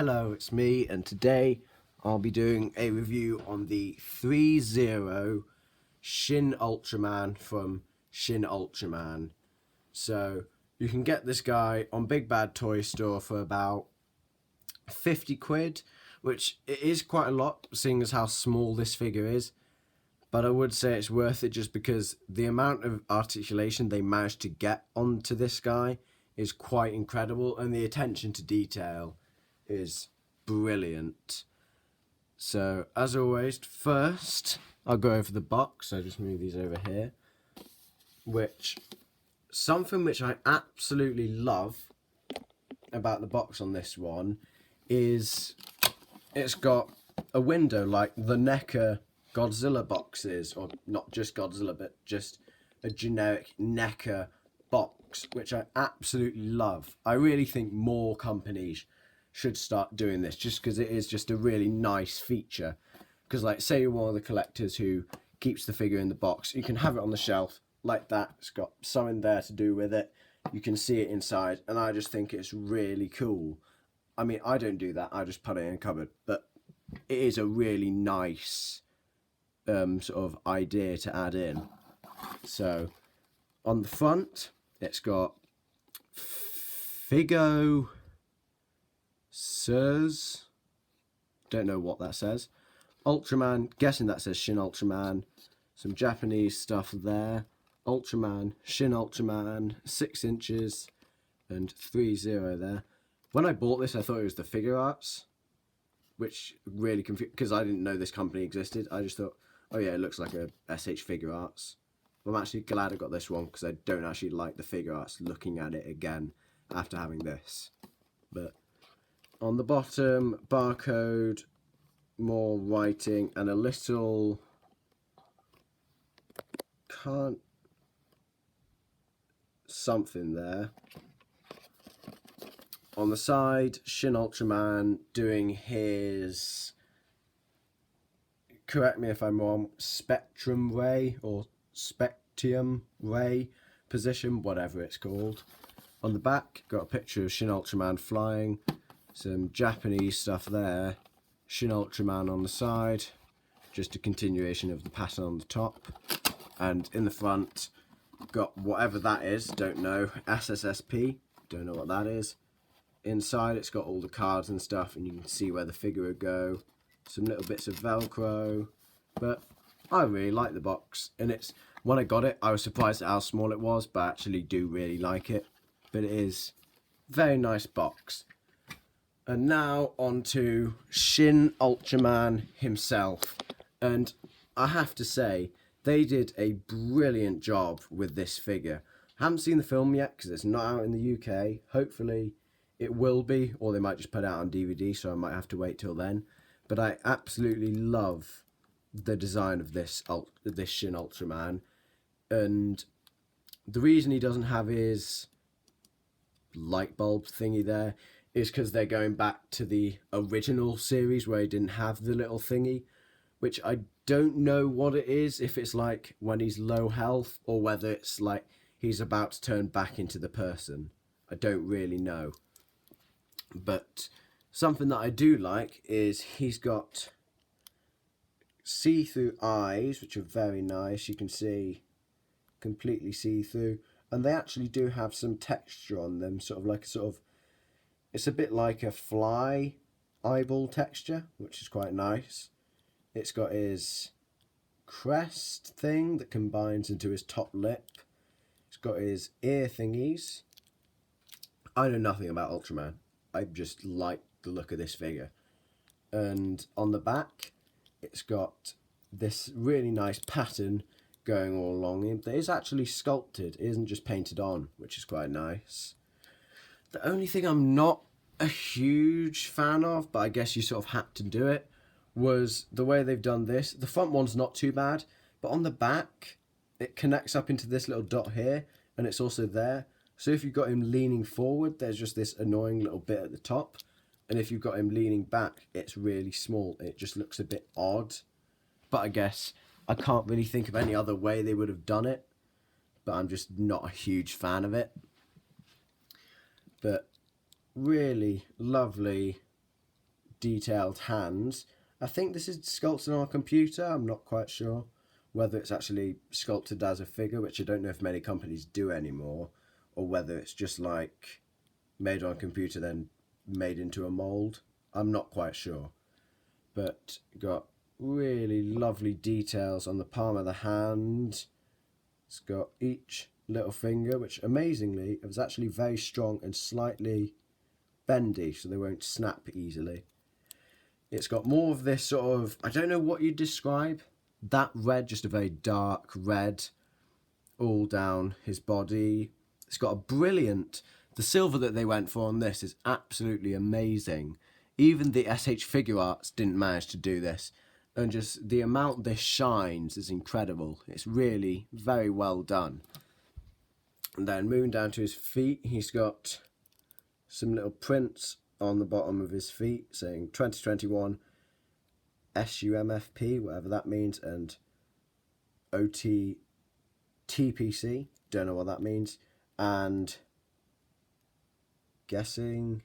Hello, it's me, and today I'll be doing a review on the ThreeZero Shin Ultraman from Shin Ultraman. So you can get this guy on Big Bad Toy Store for about 50 quid, which it is quite a lot seeing as how small this figure is. But I would say it's worth it just because the amount of articulation they managed to get onto this guy is quite incredible, and the attention to detail is brilliant. So as always, first I'll go over the box. I just move these over here. Something which I absolutely love about the box on this one is it's got a window like the NECA Godzilla boxes, or not just Godzilla but just a generic NECA box, which I absolutely love. I really think more companies should start doing this just because it is just a really nice feature. Because like, say you're one of the collectors who keeps the figure in the box, you can have it on the shelf like that. It's got something there to do with it. You can see it inside, and I just think it's really cool. I mean, I don't do that, I just put it in a cupboard, but it is a really nice sort of idea to add in. So on the front it's got Figo Sirs, don't know what that says. Ultraman, guessing that says Shin Ultraman. Some Japanese stuff there. Ultraman, Shin Ultraman, 6 inches, and ThreeZero there. When I bought this, I thought it was the Figure Arts, which really confused, because I didn't know this company existed. I just thought, oh yeah, it looks like a SH Figure Arts. I'm actually glad I got this one, because I don't actually like the Figure Arts looking at it again after having this. But on the bottom, barcode, more writing, and a little, something there. On the side, Shin Ultraman doing his, correct me if I'm wrong, Spectrum Ray or Spectium Ray position, whatever it's called. On the back, got a picture of Shin Ultraman flying, some Japanese stuff there, Shin Ultraman on the side, just a continuation of the pattern on the top, and in the front, got whatever that is, don't know, SSSP, don't know what that is. Inside it's got all the cards and stuff, and you can see where the figure would go, some little bits of Velcro, but I really like the box, and it's, when I got it I was surprised at how small it was, but I actually do really like it. But it is a very nice box. And now on to Shin Ultraman himself, and I have to say they did a brilliant job with this figure. I haven't seen the film yet because it's not out in the UK. Hopefully it will be, or they might just put it out on DVD, so I might have to wait till then. But I absolutely love the design of this Shin Ultraman, and the reason he doesn't have his light bulb thingy there is because they're going back to the original series where he didn't have the little thingy, which I don't know what it is, if it's like when he's low health or whether it's like he's about to turn back into the person. I don't really know. But something that I do like is he's got see-through eyes, which are very nice. You can see completely see-through, and they actually do have some texture on them, sort of it's a bit like a fly eyeball texture, which is quite nice. It's got his crest thing that combines into his top lip. It's got his ear thingies. I know nothing about Ultraman. I just like the look of this figure. And on the back, it's got this really nice pattern going all along him that is actually sculpted. It isn't just painted on, which is quite nice. The only thing I'm not a huge fan of, but I guess you sort of had to do it, was the way they've done this. The front one's not too bad, but on the back, it connects up into this little dot here, and it's also there. So if you've got him leaning forward, there's just this annoying little bit at the top. And if you've got him leaning back, it's really small. It just looks a bit odd. But I guess I can't really think of any other way they would have done it. But I'm just not a huge fan of it. But really lovely detailed hands. I think this is sculpted on a computer. I'm not quite sure whether it's actually sculpted as a figure, which I don't know if many companies do anymore, or whether it's just like made on a computer then made into a mold. I'm not quite sure. But got really lovely details on the palm of the hand. It's got each little finger, which amazingly is actually very strong and slightly bendy, so they won't snap easily. It's got more of this sort of, I don't know what you'd describe, that red, just a very dark red all down his body. It's got a brilliant, the silver that they went for on this is absolutely amazing. Even the SH Figure Arts didn't manage to do this, and just the amount this shines is incredible. It's really very well done. And then moving down to his feet, he's got some little prints on the bottom of his feet saying 2021 SUMFP, whatever that means, and OTTPC, don't know what that means, and guessing,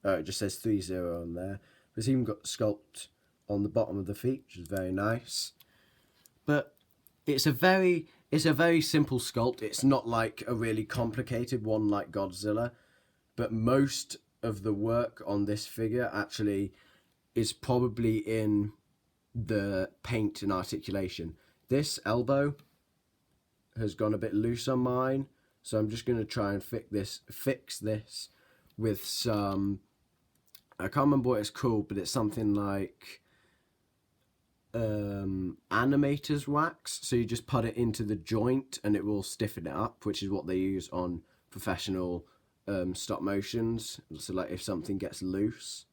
oh, it just says 3-0 on there. It's even got sculpt on the bottom of the feet, which is very nice. But it's a very simple sculpt. It's not like a really complicated one like Godzilla, but most of the work on this figure actually is probably in the paint and articulation. This elbow has gone a bit loose on mine, so I'm just going to try and fix this with some, I can't remember what it's called, but it's something like animator's wax. So you just put it into the joint and it will stiffen it up, which is what they use on professional stop motions, so like if something gets loose.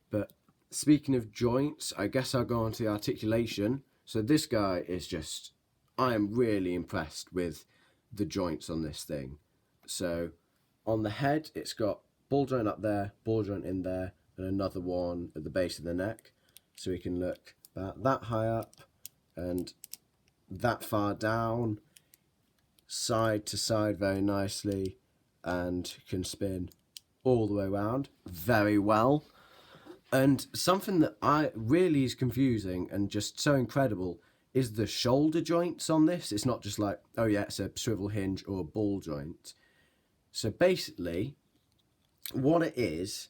But speaking of joints, I guess I'll go on to the articulation. So this guy is just, I am really impressed with the joints on this thing. So on the head, it's got ball joint up there, ball joint in there, and another one at the base of the neck. So we can look about that high up and that far down, side to side very nicely, and can spin all the way around very well. And something that I really is confusing and just so incredible is the shoulder joints on this. It's not just like, oh yeah, it's a swivel hinge or a ball joint. So basically, what it is,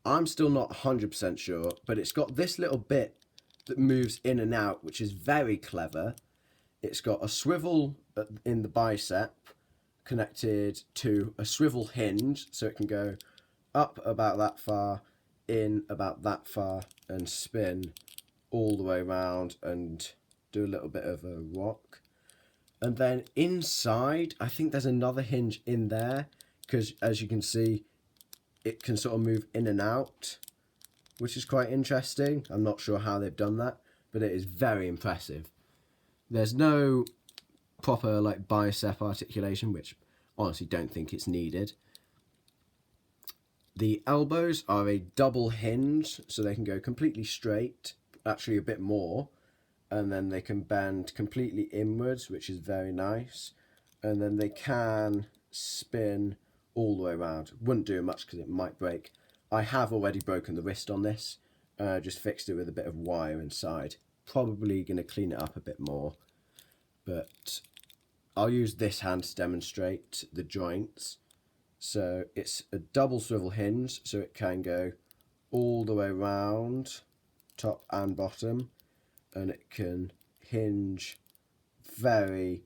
I'm still not 100% sure, but it's got this little bit that moves in and out, which is very clever. It's got a swivel in the bicep connected to a swivel hinge, so it can go up about that far, in about that far, and spin all the way around and do a little bit of a rock. And then inside, I think there's another hinge in there, because as you can see, it can sort of move in and out, which is quite interesting. I'm not sure how they've done that, but it is very impressive. There's no proper like bicep articulation, which honestly don't think it's needed. The elbows are a double hinge, so they can go completely straight, actually a bit more, and then they can bend completely inwards, which is very nice, and then they can spin all the way around. Wouldn't do much because it might break. I have already broken the wrist on this, just fixed it with a bit of wire inside. Probably going to clean it up a bit more, but I'll use this hand to demonstrate the joints. So it's a double swivel hinge, so it can go all the way around, top and bottom, and it can hinge very,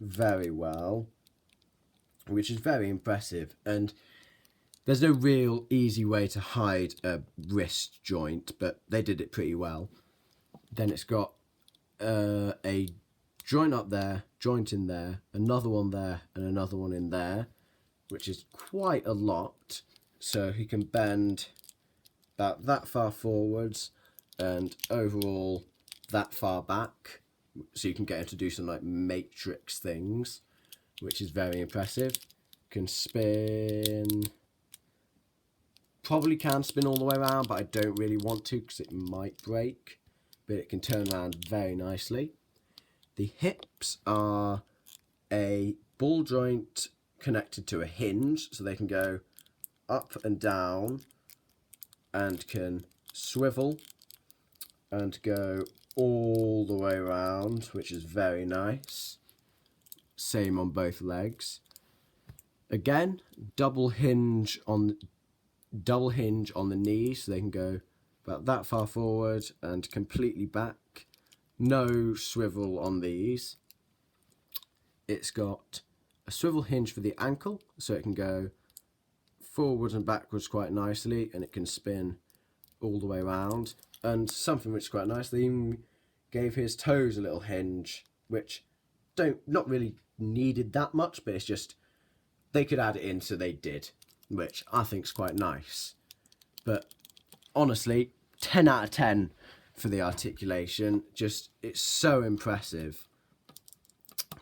very well, which is very impressive. And there's no real easy way to hide a wrist joint, but they did it pretty well. Then it's got a joint up there, joint in there, another one there, and another one in there, which is quite a lot. So he can bend about that far forwards and overall that far back, so you can get him to do some like matrix things, which is very impressive. Can spin, probably can spin all the way around, but I don't really want to because it might break, but it can turn around very nicely. The hips are a ball joint connected to a hinge, so they can go up and down and can swivel and go all the way around, which is very nice. Same on both legs. Again, double hinge on the knees, so they can go about that far forward and completely back. No swivel on these. It's got a swivel hinge for the ankle, so it can go forwards and backwards quite nicely, and it can spin all the way around. And something which is quite nice, they even gave his toes a little hinge, which not really needed that much, but it's just they could add it in, so they did, which I think is quite nice. But honestly, 10 out of 10 for the articulation. Just, it's so impressive.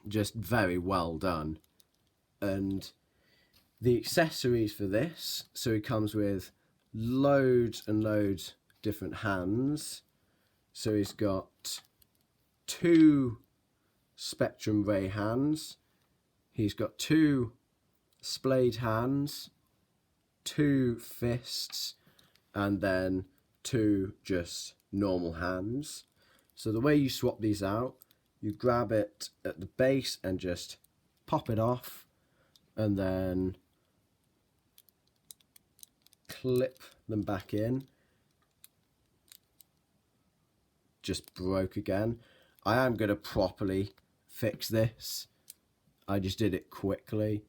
Just very well done. And the accessories for this, so he comes with loads and loads different hands. So he's got 2 spectrum ray hands. He's got 2 splayed hands, 2 fists, and then 2 just normal hands. So the way you swap these out, you grab it at the base and just pop it off, and then clip them back in. Just broke again. I am going to properly fix this. I just did it quickly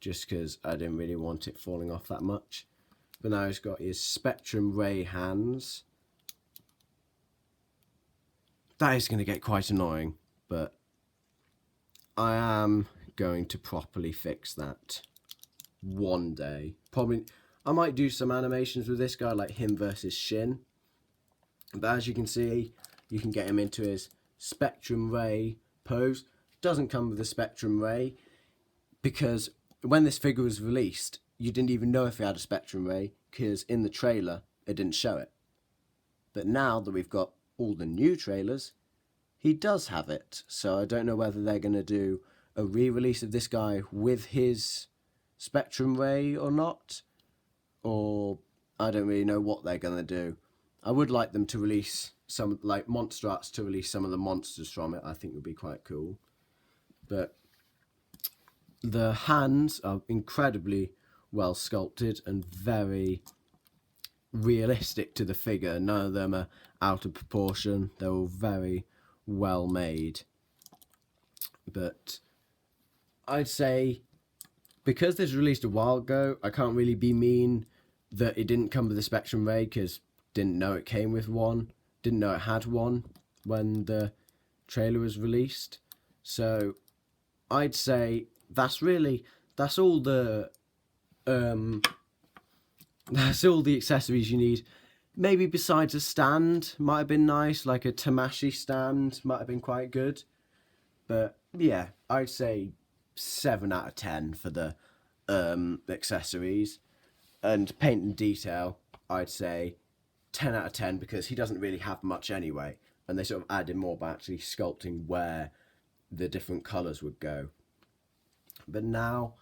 just because I didn't really want it falling off that much. But now he's got his spectrum ray hands. That is going to get quite annoying, but I am going to properly fix that one day. Probably I might do some animations with this guy, like him versus Shin. But as you can see, you can get him into his spectrum ray pose. Doesn't come with a spectrum ray because when this figure was released, you didn't even know if he had a spectrum ray because in the trailer it didn't show it. But now that we've got all the new trailers, he does have it. So I don't know whether they're going to do a re-release of this guy with his spectrum ray or not, or I don't really know what they're going to do. I would like them to release some, like Monster Arts, to release some of the monsters from it. I think would be quite cool. But the hands are incredibly well sculpted and very realistic to the figure. None of them are out of proportion. They're all very well made. But I'd say because this was released a while ago, I can't really be mean that it didn't come with a spectrum ray because didn't know it came with one, didn't know it had one when the trailer was released. So I'd say that's all the accessories you need. Maybe besides a stand might have been nice, like a Tamashi stand might have been quite good. But yeah, I'd say 7 out of 10 for the accessories. And paint and detail, I'd say 10 out of 10 because he doesn't really have much anyway. And they sort of added more by actually sculpting where the different colours would go. But now,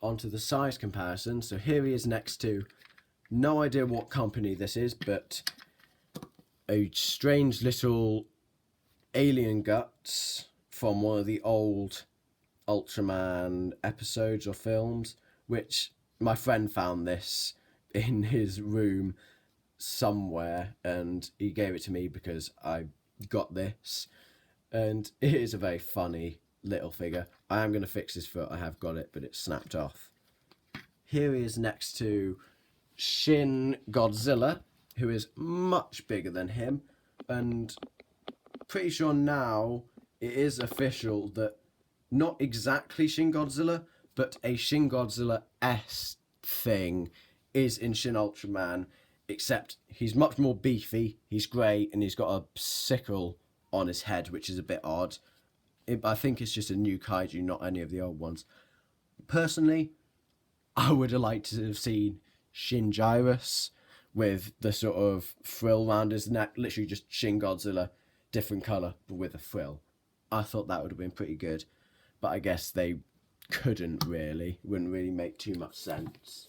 onto the size comparison. So here he is next to, no idea what company this is, but a strange little alien guts from one of the old Ultraman episodes or films, which my friend found this in his room somewhere and he gave it to me because I got this, and it is a very funny little figure. I am going to fix his foot. I have got it, but it's snapped off. Here he is next to Shin Godzilla, who is much bigger than him, and pretty sure now it is official that not exactly Shin Godzilla, but a Shin Godzilla-esque thing is in Shin Ultraman, except he's much more beefy, he's grey, and he's got a sickle on his head, which is a bit odd. I think it's just a new kaiju, not any of the old ones. Personally, I would have liked to have seen Shin Gyrus with the sort of frill around his neck, literally just Shin Godzilla, different colour, but with a frill. I thought that would have been pretty good, but I guess they couldn't really, wouldn't really make too much sense.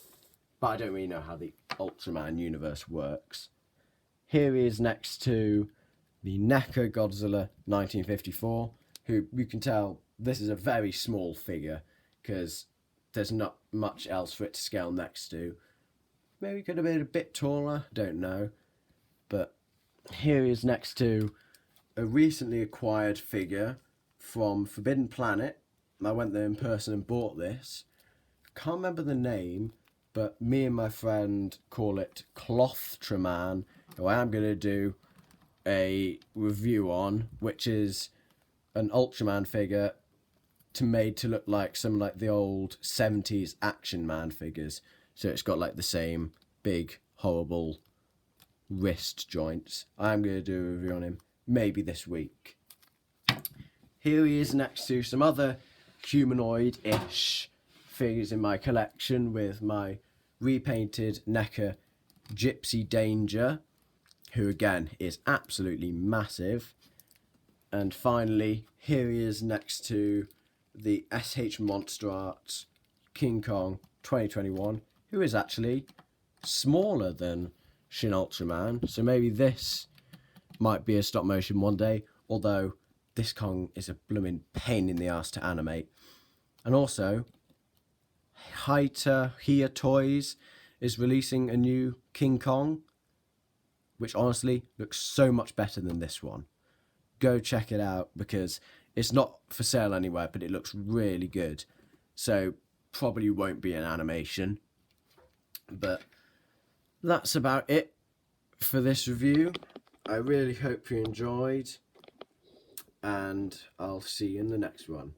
but I don't really know how the Ultraman universe works. Here he is next to the NECA Godzilla 1954, who you can tell this is a very small figure because there's not much else for it to scale next to. Maybe could have been a bit taller, don't know. But here he is next to a recently acquired figure from Forbidden Planet. I went there in person and bought this. Can't remember the name, but me and my friend call it Clothtraman, who I am going to do a review on, which is an Ultraman figure made to look like some like the old 70s Action Man figures. So it's got like the same big, horrible wrist joints. I'm going to do a review on him maybe this week. Here he is next to some other humanoid-ish figures in my collection with my repainted NECA Gypsy Danger, who again is absolutely massive. And finally, here he is next to the SH Monster Arts King Kong 2021, who is actually smaller than Shin Ultraman. So maybe this might be a stop motion one day, although this Kong is a blooming pain in the ass to animate. And also, Here Toys is releasing a new King Kong, which honestly looks so much better than this one. Go check it out because it's not for sale anywhere, but it looks really good. So probably won't be an animation. But that's about it for this review. I really hope you enjoyed, and I'll see you in the next one.